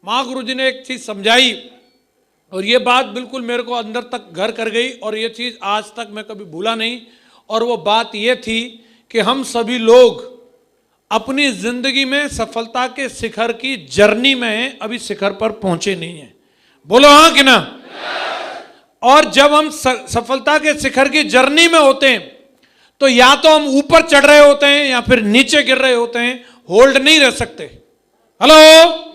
महागुरु जी ने एक चीज समझाई और ये बात बिल्कुल मेरे को अंदर तक घर कर गई और ये चीज आज तक मैं कभी भूला नहीं। और वो बात ये थी कि हम सभी लोग अपनी जिंदगी में सफलता के शिखर की जर्नी में हैं, अभी शिखर पर पहुंचे नहीं हैं। बोलो हाँ कि ना। और जब हम सफलता के शिखर की जर्नी में होते हैं तो या तो हम ऊपर चढ़ रहे होते हैं या फिर नीचे गिर रहे होते हैं, होल्ड नहीं रह सकते। हेलो।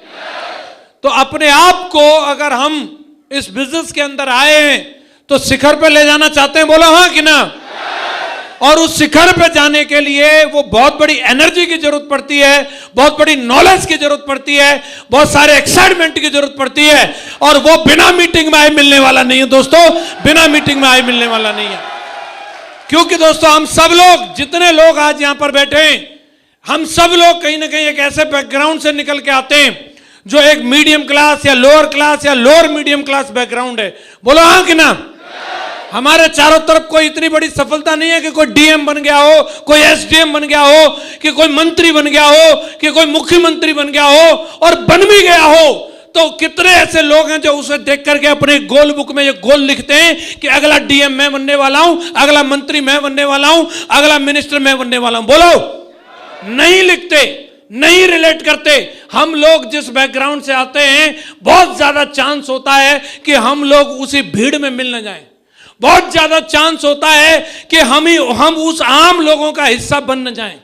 तो अपने आप को अगर हम इस बिजनेस के अंदर आए हैं तो शिखर पे ले जाना चाहते हैं। बोलो हाँ कि ना। और उस शिखर पे जाने के लिए वो बहुत बड़ी एनर्जी की जरूरत पड़ती है, बहुत बड़ी नॉलेज की जरूरत पड़ती है, बहुत सारे एक्साइटमेंट की जरूरत पड़ती है। और वो बिना मीटिंग में आए मिलने वाला नहीं है दोस्तों, बिना मीटिंग में आए मिलने वाला नहीं है। क्योंकि दोस्तों हम सब लोग, जितने लोग आज यहां पर बैठे हैं, हम सब लोग कहीं ना कहीं एक ऐसे बैकग्राउंड से निकल के आते हैं जो एक मीडियम क्लास या लोअर मीडियम क्लास बैकग्राउंड है। बोलो हाँ कि ना। हमारे चारों तरफ कोई इतनी बड़ी सफलता नहीं है कि कोई डीएम बन गया हो, कोई एसडीएम बन गया हो, कि कोई मंत्री बन गया हो, कि कोई मुख्यमंत्री बन गया हो। और बन भी गया हो तो कितने ऐसे लोग हैं जो उसे देख करके अपने गोल बुक में ये गोल लिखते हैं कि अगला डीएम मैं बनने वाला हूं, अगला मंत्री मैं बनने वाला हूं, अगला मिनिस्टर मैं बनने वाला हूं। बोलो नहीं लिखते, नहीं रिलेट करते। हम लोग जिस बैकग्राउंड से आते हैं बहुत ज्यादा चांस होता है कि हम लोग उसी भीड़ में मिल न जाएं। बहुत ज्यादा चांस होता है कि हम उस आम लोगों का हिस्सा बन न जाएं।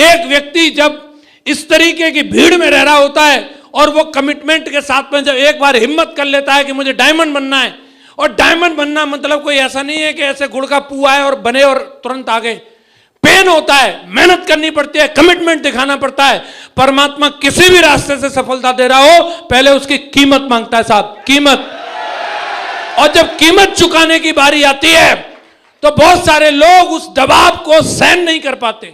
एक व्यक्ति जब इस तरीके की भीड़ में रह रहा होता है और वो कमिटमेंट के साथ में जब एक बार हिम्मत कर लेता है कि मुझे डायमंड बनना है, और डायमंड बनना मतलब कोई ऐसा नहीं है कि ऐसे गुड़ का पुआ है और बने और तुरंत आ गए। पेन होता है, मेहनत करनी पड़ती है, कमिटमेंट दिखाना पड़ता है। परमात्मा किसी भी रास्ते से सफलता दे रहा हो पहले उसकी कीमत मांगता है साहब, कीमत। और जब कीमत चुकाने की बारी आती है तो बहुत सारे लोग उस दबाव को सहन नहीं कर पाते।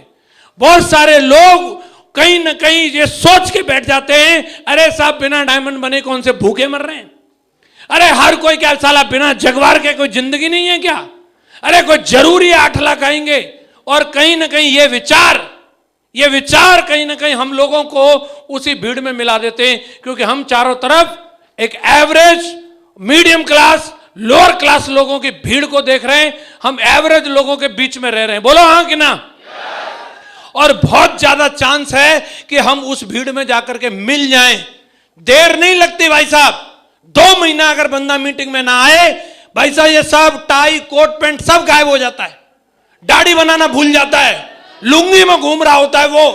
बहुत सारे लोग कहीं ना कहीं ये सोच के बैठ जाते हैं, अरे साहब बिना डायमंड बने कौन से भूखे मर रहे हैं। अरे हर कोई क्या साला बिना जगवार के कोई जिंदगी नहीं है क्या। अरे कोई जरूरी 8 लाख आएंगे। और कहीं ना कहीं ये विचार कहीं ना कहीं हम लोगों को उसी भीड़ में मिला देते हैं, क्योंकि हम चारों तरफ एक average, medium class, lower class लोगों की भीड़ को देख रहे हैं। हम एवरेज लोगों के बीच में रह रहे हैं। बोलो हाँ कि ना। और बहुत ज्यादा चांस है कि हम उस भीड़ में जाकर के मिल जाएं। देर नहीं लगती भाई साहब। 2 महीना अगर बंदा मीटिंग में ना आए, भाई साहब ये सब टाई कोट पैंट सब गायब हो जाता है। दाढ़ी बनाना भूल जाता है, लुंगी में घूम रहा होता है, वो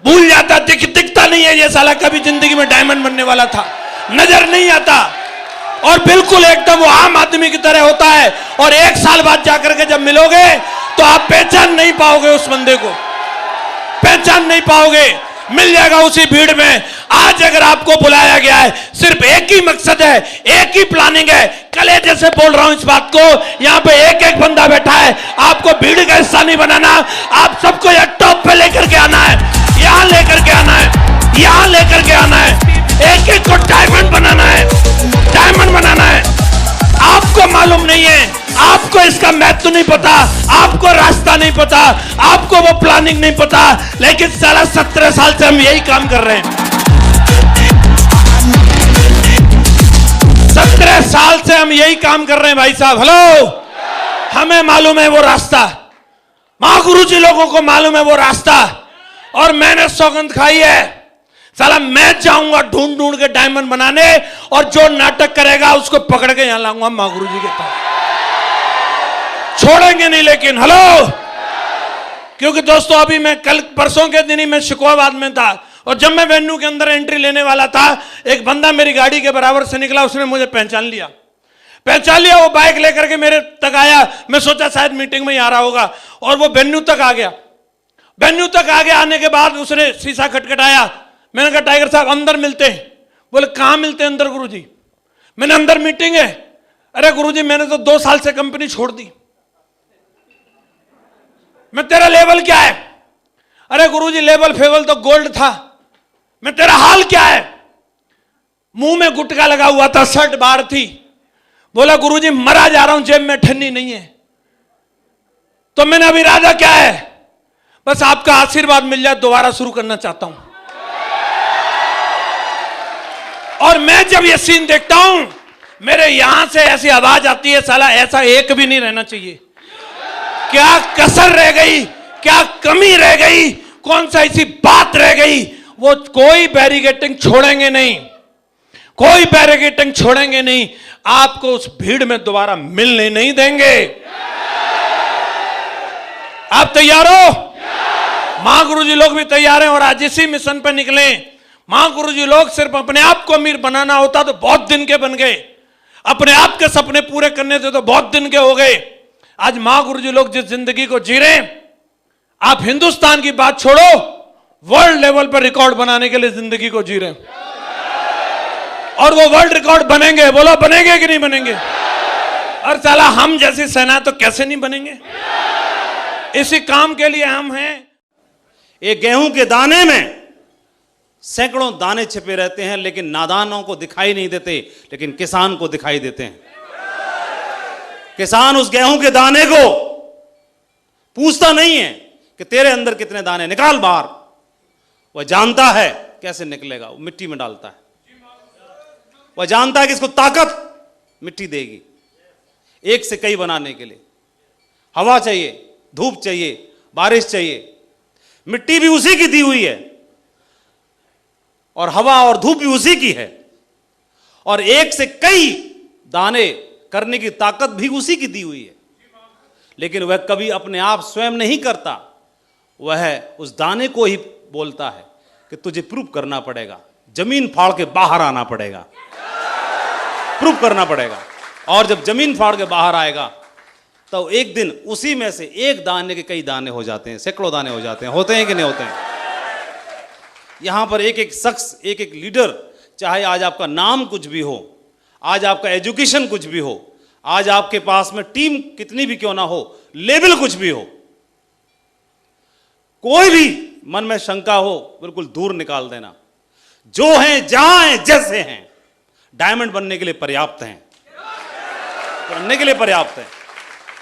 भूल जाता है, दिखता नहीं है ये साला कभी जिंदगी में डायमंड बनने वाला था, नजर नहीं आता। और बिल्कुल एकदम वो आम आदमी की तरह होता है। और 1 साल बाद जाकर के जब मिलोगे तो आप पहचान नहीं पाओगे, उस बंदे को पहचान नहीं पाओगे। मिल जाएगा उसी भीड़ में। आज अगर आपको बुलाया गया है सिर्फ एक ही मकसद है, एक ही प्लानिंग है। कलेजे से बोल रहा हूं इस बात को, यहां पे एक बंदा बैठा है। आपको भीड़ का हिस्सा नहीं बनाना, आप सबको यह टॉप पे लेकर के आना है, यहां लेकर के आना है, यहां लेकर के आना है। एक को डायमंड बनाना है, डायमंड बनाना है। आपको मालूम नहीं है, आपको इसका महत्व नहीं पता, आपको रास्ता नहीं पता, आपको वो प्लानिंग नहीं पता, लेकिन साला 17 साल से हम यही काम कर रहे हैं। 17 साल से हम यही काम कर रहे हैं भाई साहब। हेलो। हमें मालूम है वो रास्ता, महागुरु जी लोगों को मालूम है वो रास्ता। और मैंने सौगंध खाई है, साला मैं जाऊंगा ढूंढ ढूंढ के डायमंड बनाने, और जो नाटक करेगा उसको पकड़ के यहां लाऊंगा महागुरु जी के पास। छोड़ेंगे नहीं लेकिन। हेलो। क्योंकि दोस्तों अभी मैं कल परसों के दिन ही मैं शिकोहाबाद में था, और जब मैं वेन्यू के अंदर एंट्री लेने वाला था, एक बंदा मेरी गाड़ी के बराबर से निकला। उसने मुझे पहचान लिया। वो बाइक लेकर के मेरे तक आया। मैं सोचा शायद मीटिंग में ही आ रहा होगा, और वो वेन्यू तक आ गया। वेन्यू तक आने के बाद उसने शीशा खटखटाया। मैंने कहा टाइगर साहब अंदर मिलते हैं। बोले कहां मिलते हैं अंदर गुरुजी। मैंने अंदर मीटिंग है। अरे गुरुजी मैंने तो 2 साल से कंपनी छोड़ दी। मैं तेरा लेवल क्या है। अरे गुरुजी लेवल फेवल तो गोल्ड था। मैं तेरा हाल क्या है। मुंह में गुटका लगा हुआ था, शर्ट बाहर थी। बोला गुरुजी मरा जा रहा हूं, जेब में ठन्नी नहीं है। तो मैंने अभी इरादा क्या है, बस आपका आशीर्वाद मिल जाए, दोबारा शुरू करना चाहता हूं। और मैं जब ये सीन देखता हूं, मेरे यहां से ऐसी आवाज आती है, साला ऐसा एक भी नहीं रहना चाहिए। क्या कसर रह गई, क्या कमी रह गई, कौन सा ऐसी बात रह गई? वो कोई बैरिकेडिंग छोड़ेंगे नहीं, कोई बैरिकेडिंग छोड़ेंगे नहीं, आपको उस भीड़ में दोबारा मिलने नहीं देंगे। आप तैयार हो? महागुरु जी लोग भी तैयार हैं और आज इसी मिशन पर निकले। महागुरु जी लोग सिर्फ अपने आप को अमीर बनाना होता तो बहुत दिन के बन गए, अपने आप के सपने पूरे करने थे तो बहुत दिन के हो गए। आज महागुरु जी लोग जिस जिंदगी को जी रहे हैं, आप हिंदुस्तान की बात छोड़ो, वर्ल्ड लेवल पर रिकॉर्ड बनाने के लिए जिंदगी को जी रहे हैं और वो वर्ल्ड रिकॉर्ड बनेंगे। बोलो बनेंगे कि नहीं बनेंगे? और साला हम जैसी सेना तो कैसे नहीं बनेंगे? इसी काम के लिए हम हैं। एक गेहूं के दाने में सैकड़ों दाने छिपे रहते हैं, लेकिन नादानों को दिखाई नहीं देते, लेकिन किसान को दिखाई देते हैं। किसान उस गेहूं के दाने को पूछता नहीं है कि तेरे अंदर कितने दाने, निकाल बाहर। वह जानता है कैसे निकलेगा, वो मिट्टी में डालता है। वह जानता है कि इसको ताकत मिट्टी देगी। एक से कई बनाने के लिए हवा चाहिए, धूप चाहिए, बारिश चाहिए। मिट्टी भी उसी की दी हुई है और हवा और धूप भी उसी की है, और एक से कई दाने करने की ताकत भी उसी की दी हुई है। लेकिन वह कभी अपने आप स्वयं नहीं करता, वह उस दाने को ही बोलता है कि तुझे प्रूव करना पड़ेगा, जमीन फाड़ के बाहर आना पड़ेगा, प्रूव करना पड़ेगा। और जब जमीन फाड़ के बाहर आएगा तो एक दिन उसी में से एक दाने के कई दाने हो जाते हैं, सैकड़ों दाने हो जाते हैं। होते हैं कि नहीं होते हैं? यहां पर एक एक शख्स, एक एक लीडर, चाहे आज आपका नाम कुछ भी हो, आज आपका एजुकेशन कुछ भी हो, आज आपके पास में टीम कितनी भी क्यों ना हो, लेवल कुछ भी हो, कोई भी मन में शंका हो बिल्कुल दूर निकाल देना। जो हैं, जहां हैं, जैसे हैं, डायमंड बनने के लिए पर्याप्त हैं, बनने के लिए पर्याप्त है।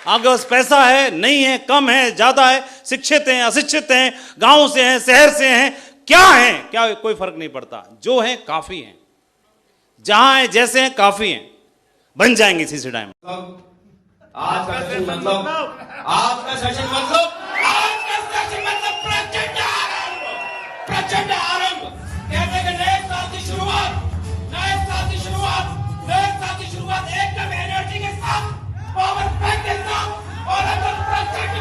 आपके पास पैसा है, नहीं है, कम है, ज्यादा है, शिक्षित हैं, अशिक्षित हैं, गांव से हैं, शहर से हैं, क्या हैं, क्या कोई फर्क नहीं पड़ता। जो हैं काफी हैं, जहां हैं, जैसे हैं, काफी हैं, बन जाएंगे इसी से डायमंड। आज का सेशन मतलब प्रचंड आरंभ, प्रचंड आरंभ। कहते हैं नए साल की शुरुआत, नए साल की शुरुआत, नए साल की शुरुआत एकदम एनर्जी के साथ, पावर पैक के साथ और एकदम प्रचंड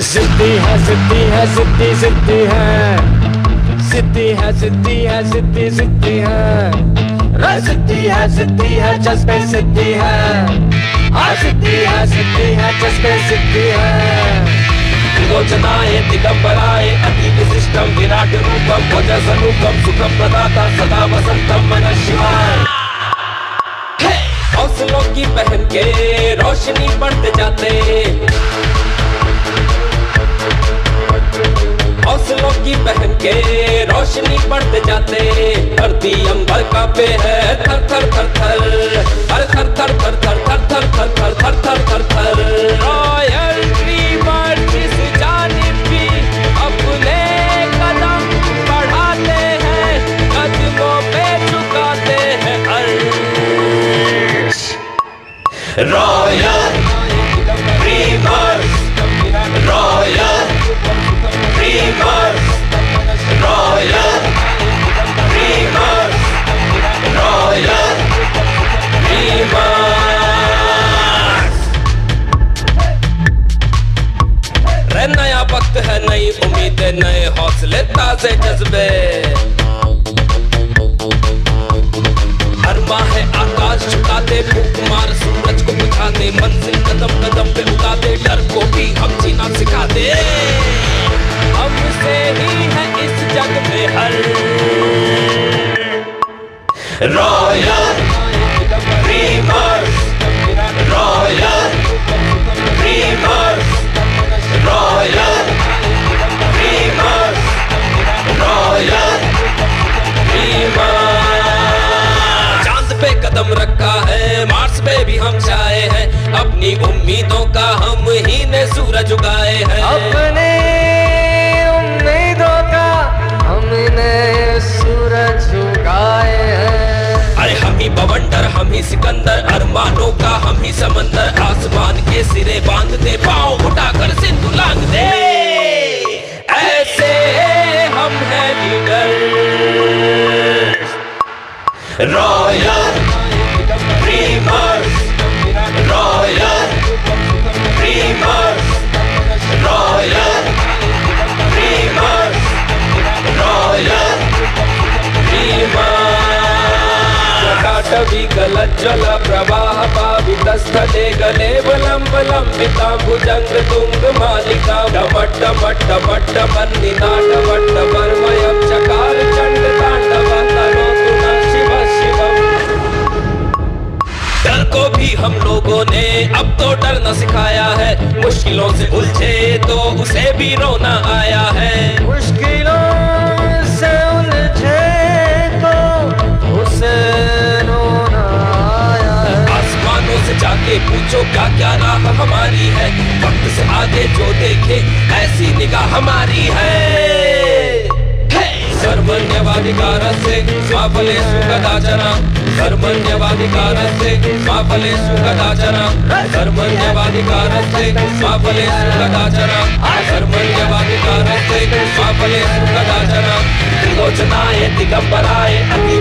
सिद्धि है, सिद्धि है, सिद्धि सिद्धि है, सिद्धि है, सिद्धि है, सिद्धि सिद्धि है, सिद्धि है, सिद्धि है, जज्बे सिद्धि है, सिद्धि है, सिद्धि है, जज्बे सिद्धि है। लोचनाए दिगंबराए अति विशिष्टम विराट रूपम भोज स्वरूपम सुखम प्रदाता सदा वसंतम मन शिवाय। हौसलों की पहन के रोशनी बढ़ते जाते, हौसलों की पहन के रोशनी बढ़ते जाते, धरती अंबर कांपे है थर थर थर थर, हर थर थर थर थर थर थर थर थर थर थर थर थर। रॉयल रीवर्स इस जानिब भी अपने कदम बढ़ाते हैं, कदमों पे झुकाते हैं अर्श। Royal rivers, royal rivers, royal rivers, royal rivers. से जज्बे। अरमा है आकाश झुकाते, फूंक मार सूरज को बुझाते, मंजिल कदम कदम पे उड़ाते, डर को भी हम जीना सिखाते। हमसे ही है इस जग में हर royal dreamers, royal dreamers, royal dreamers, royal dreamers. चांद पे कदम रखा है, मार्स पे भी हम छाए हैं, अपनी उम्मीदों का हम ही ने सूरज उगाए हैं। अपने उम्मीदों का हमने सूरज उगाए हैं। अरे हम ही बवंडर, हम ही सिकंदर, अरमानों का हम ही समंदर, आसमान के सिरे बांध दे, पांव उठाकर सिंधु लांग दे। ऐसे हम हैं leader, royal dreamers, royal dreamers, royal dreamers, royal dreamers. जटाटवी गलज्जल प्रवाह पावितस्थले गले बलं बलं पिता भुजंग तुंग मालिका डमट्ट मट्ट मट्ट मन्निता डमट्ट वर्मयं चकार चंड तांडव तनोतु नः शिव शिवम्। डर को भी हम लोगों ने अब तो डरना सिखाया है, मुश्किलों से उलझे तो उसे भी रोना आया है। मुश्किलों से उलझे तो उसे रोना आया है। आसमानों से जाके पूछो क्या क्या राह हमारी है, वक्त से आगे जो देखे ऐसी निगाह हमारी है। कर्मण्यवाधिकारस्य मा फलेषु कदाचन, कर्मण्यवाधिकारस्य मा फलेषु कदाचन, कर्मण्यवाधिकारस्य मा फलेषु कदाचन, कर्मण्यवाधिकारस्य मा फलेषु कदाचन। त्रिलोचनाय दिगंबराय अति